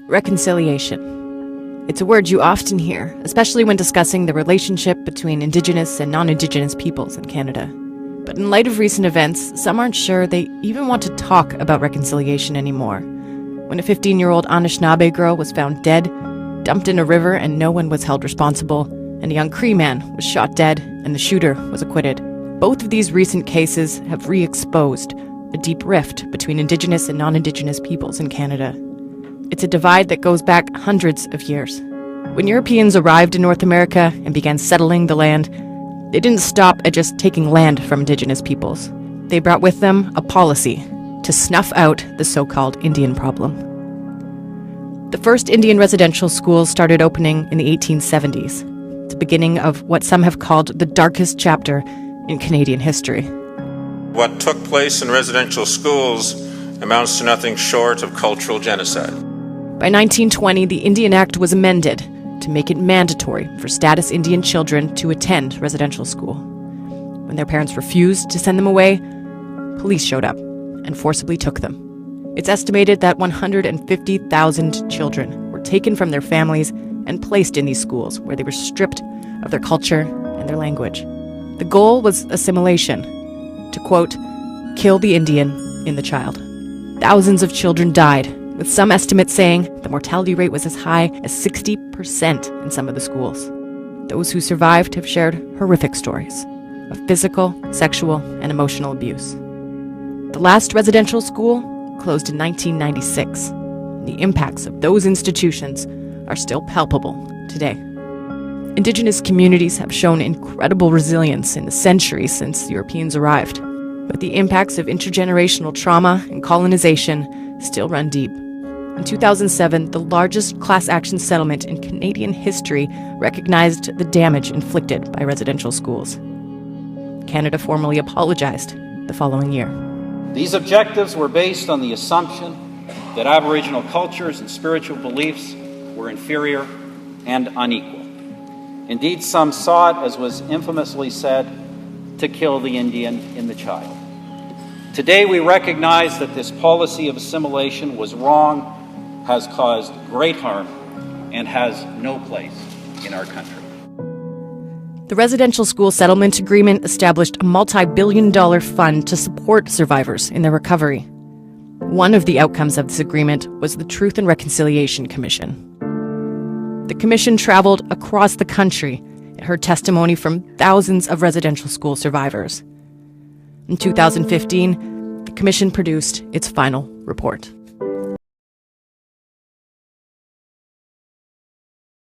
Reconciliation. It's a word you often hear, especially when discussing the relationship between Indigenous and non-Indigenous peoples in Canada. But in light of recent events, some aren't sure they even want to talk about reconciliation anymore. When a 15-year-old Anishinaabe girl was found dead, dumped in a river and no one was held responsible, and a young Cree man was shot dead and the shooter was acquitted. Both of these recent cases have re-exposed a deep rift between Indigenous and non-Indigenous peoples in Canada. It's a divide that goes back hundreds of years. When Europeans arrived in North America and began settling the land, they didn't stop at just taking land from Indigenous peoples. They brought with them a policy to snuff out the so-called Indian problem. The first Indian residential schools started opening in the 1870s, the beginning of what some have called the darkest chapter in Canadian history. What took place in residential schools amounts to nothing short of cultural genocide. By 1920, the Indian Act was amended to make it mandatory for status Indian children to attend residential school. When their parents refused to send them away, police showed up and forcibly took them. It's estimated that 150,000 children were taken from their families and placed in these schools where they were stripped of their culture and their language. The goal was assimilation, to, quote, kill the Indian in the child. Thousands of children died, with some estimates saying the mortality rate was as high as 60% in some of the schools. Those who survived have shared horrific stories of physical, sexual, and emotional abuse. The last residential school closed in 1996. The impacts of those institutions are still palpable today. Indigenous communities have shown incredible resilience in the centuries since Europeans arrived, but the impacts of intergenerational trauma and colonization still run deep. In 2007, the largest class action settlement in Canadian history recognized the damage inflicted by residential schools. Canada formally apologized the following year. These objectives were based on the assumption that Aboriginal cultures and spiritual beliefs were inferior and unequal. Indeed, some sought, as was infamously said, to kill the Indian in the child. Today, we recognize that this policy of assimilation was wrong, has caused great harm, and has no place in our country. The residential school settlement agreement established a multi-billion-dollar fund to support survivors in their recovery. One of the outcomes of this agreement was the Truth and Reconciliation Commission. The commission traveled across the country and heard testimony from thousands of residential school survivors. In 2015, the commission produced its final report.